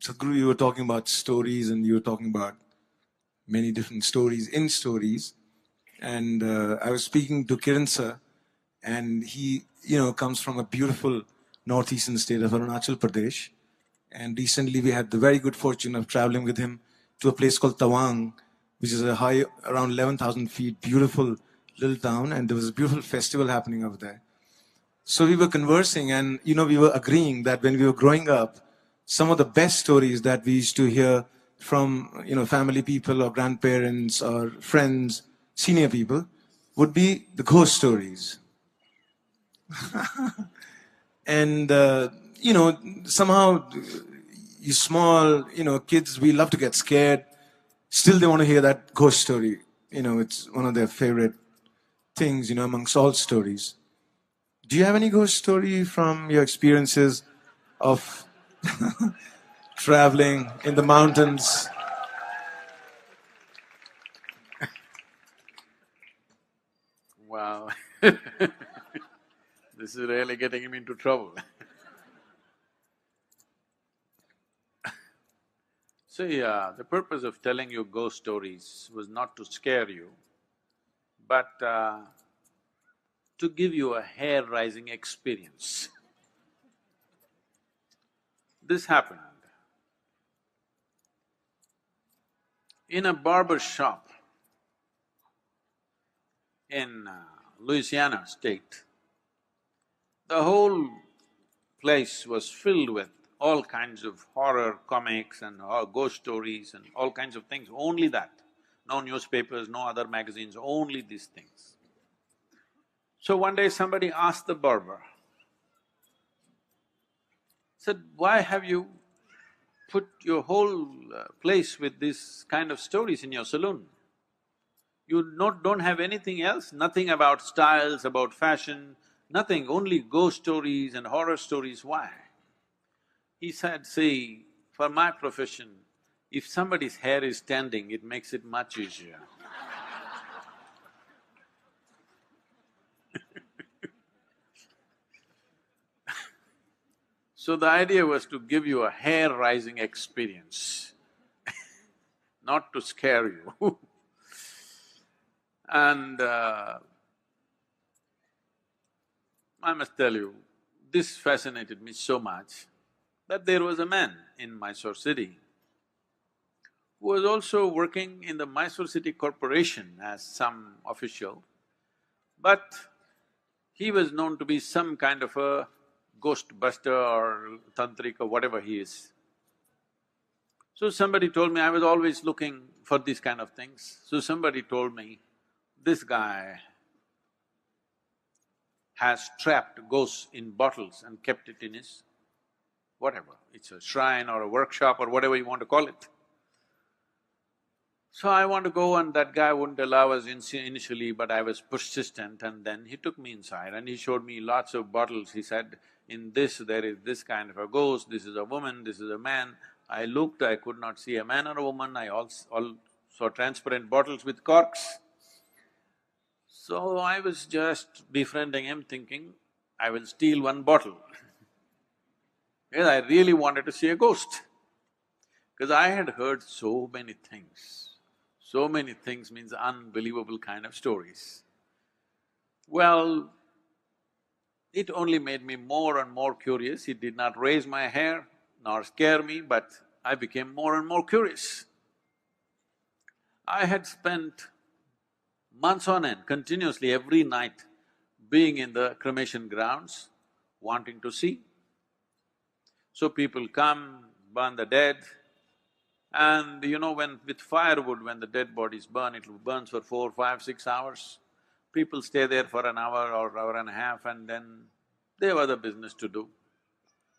Sadhguru, you were talking about stories and you were talking about many different stories in stories. And I was speaking to Kiran sir, and he, comes from a beautiful northeastern state of Arunachal Pradesh. And recently we had the very good fortune of traveling with him to a place called Tawang, which is a high, around 11,000 feet, beautiful little town. And there was a beautiful festival happening over there. So we were conversing and, we were agreeing that when we were growing up, some of the best stories that we used to hear from, family people or grandparents or friends, senior people, would be the ghost stories. And, somehow you small, kids, we love to get scared. Still they want to hear that ghost story. It's one of their favorite things, amongst all stories. Do you have any ghost story from your experiences of traveling in the mountains? Wow. This is really getting him into trouble. See, the purpose of telling you ghost stories was not to scare you, but to give you a hair-raising experience. This happened in a barber shop in Louisiana state. The whole place was filled with all kinds of horror comics and ghost stories and all kinds of things, only that. No newspapers, no other magazines, only these things. So one day somebody asked the barber, said, "Why have you put your whole place with this kind of stories in your saloon? You don't have anything else, nothing about styles, about fashion, nothing, only ghost stories and horror stories, why?" He said, "See, for my profession, if somebody's hair is standing, it makes it much easier." So the idea was to give you a hair-raising experience, not to scare you. And I must tell you, this fascinated me so much that there was a man in Mysore city who was also working in the Mysore City Corporation as some official, but he was known to be some kind of a ghost buster or tantric or whatever he is. So somebody told me, I was always looking for these kind of things, so somebody told me, this guy has trapped ghosts in bottles and kept it in his whatever, it's a shrine or a workshop or whatever you want to call it. So I want to go and that guy wouldn't allow us initially, but I was persistent and then he took me inside and he showed me lots of bottles. He said, in this there is this kind of a ghost, this is a woman, this is a man. I looked, I could not see a man or a woman, I all saw transparent bottles with corks. So I was just befriending him thinking, I will steal one bottle because I really wanted to see a ghost. Because I had heard so many things. So many things means unbelievable kind of stories. Well, it only made me more and more curious. It did not raise my hair nor scare me, but I became more and more curious. I had spent months on end, continuously every night, being in the cremation grounds, wanting to see. So people come, burn the dead, and when with firewood, when the dead bodies burn, it burns for 4, 5, 6 hours. People stay there for an hour or hour and a half and then they have other business to do.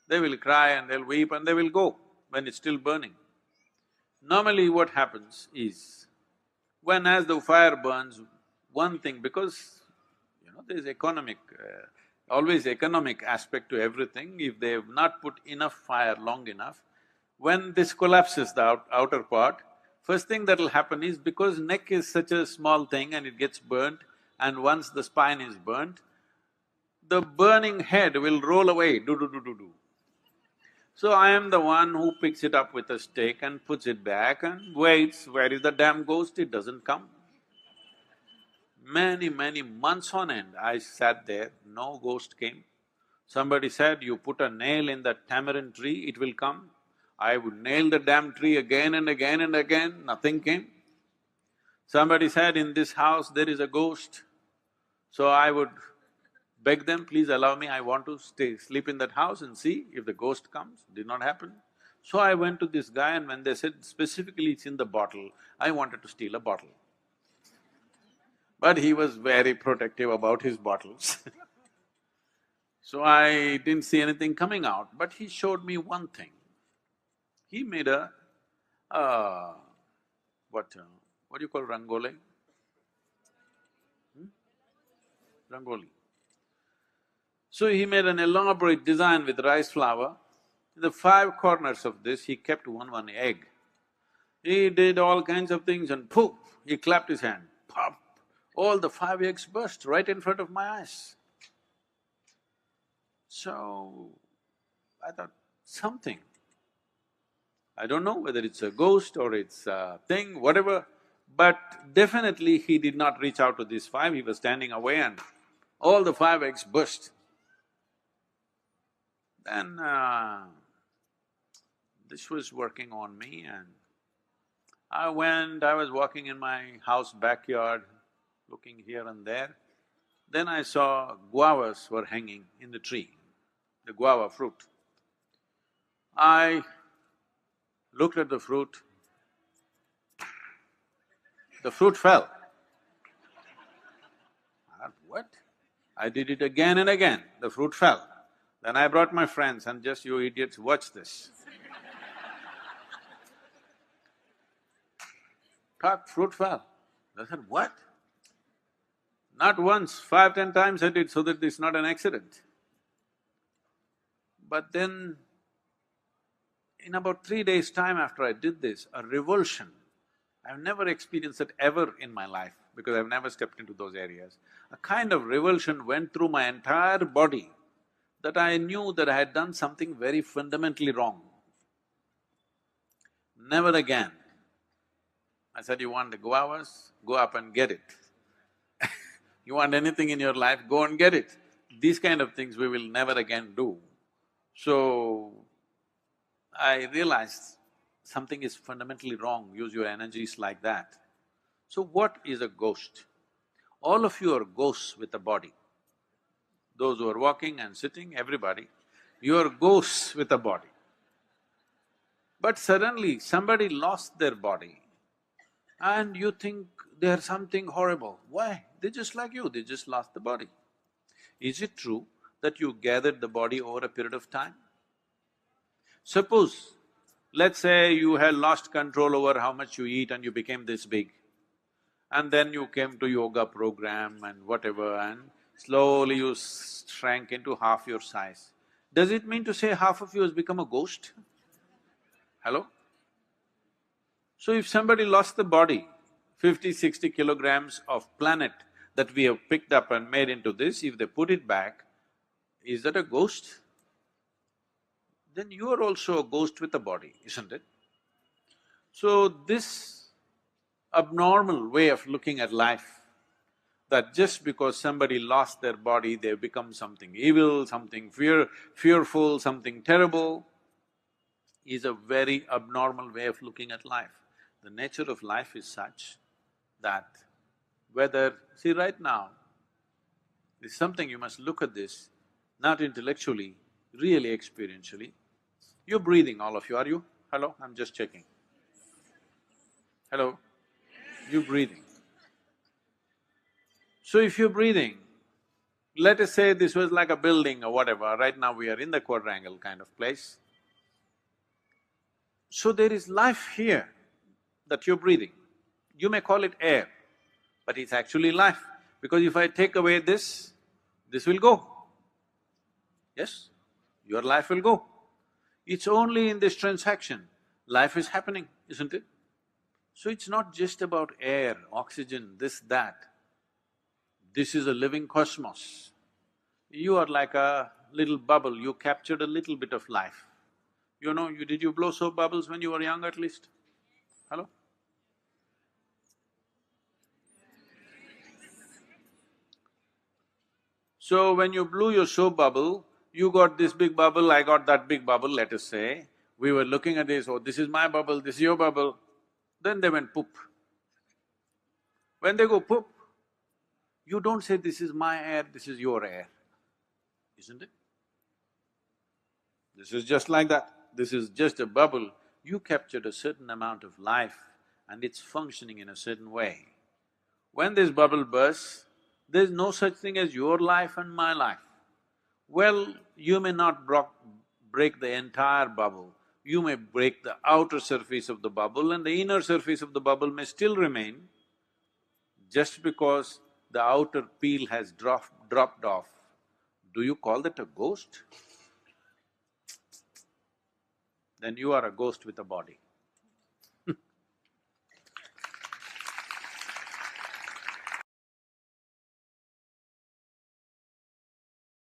They will cry and they'll weep and they will go when it's still burning. Normally what happens is, when as the fire burns, one thing, because there's always economic aspect to everything, if they have not put enough fire long enough, when this collapses, the outer part, first thing that'll happen is, because neck is such a small thing and it gets burnt, and once the spine is burnt, the burning head will roll away, do-do-do-do-do. So I am the one who picks it up with a stick and puts it back and waits, where is the damn ghost? It doesn't come. Many months on end, I sat there, no ghost came. Somebody said, you put a nail in the tamarind tree, it will come. I would nail the damn tree again and again and again, nothing came. Somebody said, in this house there is a ghost. So I would beg them, please allow me, I want to sleep in that house and see if the ghost comes. Did not happen. So I went to this guy, and when they said specifically it's in the bottle, I wanted to steal a bottle. But he was very protective about his bottles so I didn't see anything coming out, but he showed me one thing. He made a, uh, what do you call rangoli? Rangoli. So he made an elaborate design with rice flour. In the five corners of this, he kept one egg. He did all kinds of things and poof, he clapped his hand, pop! All the five eggs burst right in front of my eyes. So, I thought, something. I don't know whether it's a ghost or it's a thing, whatever, but definitely he did not reach out to these five, he was standing away and all the five eggs burst. Then this was working on me, and I was walking in my house backyard, looking here and there. Then I saw guavas were hanging in the tree, the guava fruit. I looked at the fruit fell. I thought, what? I did it again and again, the fruit fell. Then I brought my friends and just, you idiots, watch this. Fruit fell. I said, what? Not once, 5, 10 times I did so that it's not an accident. But then, in about 3 days' time after I did this, a revulsion, I've never experienced it ever in my life because I've never stepped into those areas. A kind of revulsion went through my entire body that I knew that I had done something very fundamentally wrong. Never again. I said, you want the guavas? Go up and get it. You want anything in your life, go and get it. These kind of things we will never again do. So, I realized something is fundamentally wrong, use your energies like that. So what is a ghost? All of you are ghosts with a body. Those who are walking and sitting, everybody, you are ghosts with a body. But suddenly somebody lost their body and you think they're something horrible. Why? They're just like you, they just lost the body. Is it true that you gathered the body over a period of time? Suppose, let's say you had lost control over how much you eat and you became this big. And then you came to yoga program and whatever, and slowly you shrank into half your size. Does it mean to say half of you has become a ghost? Hello? So if somebody lost the body, 50, 60 kilograms of planet that we have picked up and made into this, if they put it back, is that a ghost? Then you are also a ghost with a body, isn't it? So this abnormal way of looking at life, that just because somebody lost their body, they've become something evil, something fearful, something terrible, is a very abnormal way of looking at life. The nature of life is such that whether… See, right now, there's something you must look at this, not intellectually, really experientially. You're breathing, all of you, are you? Hello? I'm just checking. Hello? You're breathing. So if you're breathing, let us say this was like a building or whatever, right now we are in the quadrangle kind of place. So there is life here that you're breathing. You may call it air, but it's actually life, because if I take away this will go. Yes? Your life will go. It's only in this transaction, life is happening, isn't it? So it's not just about air, oxygen, this, that. This is a living cosmos. You are like a little bubble, you captured a little bit of life. Did you blow soap bubbles when you were young at least? Hello? So when you blew your soap bubble, you got this big bubble, I got that big bubble, let us say. We were looking at this, oh, this is my bubble, this is your bubble. Then they went poop. When they go poop, you don't say, this is my air, this is your air, isn't it? This is just like that. This is just a bubble. You captured a certain amount of life and it's functioning in a certain way. When this bubble bursts, there's no such thing as your life and my life. Well, you may not break the entire bubble, you may break the outer surface of the bubble and the inner surface of the bubble may still remain. Just because the outer peel has dropped off, do you call that a ghost? Then you are a ghost with a body.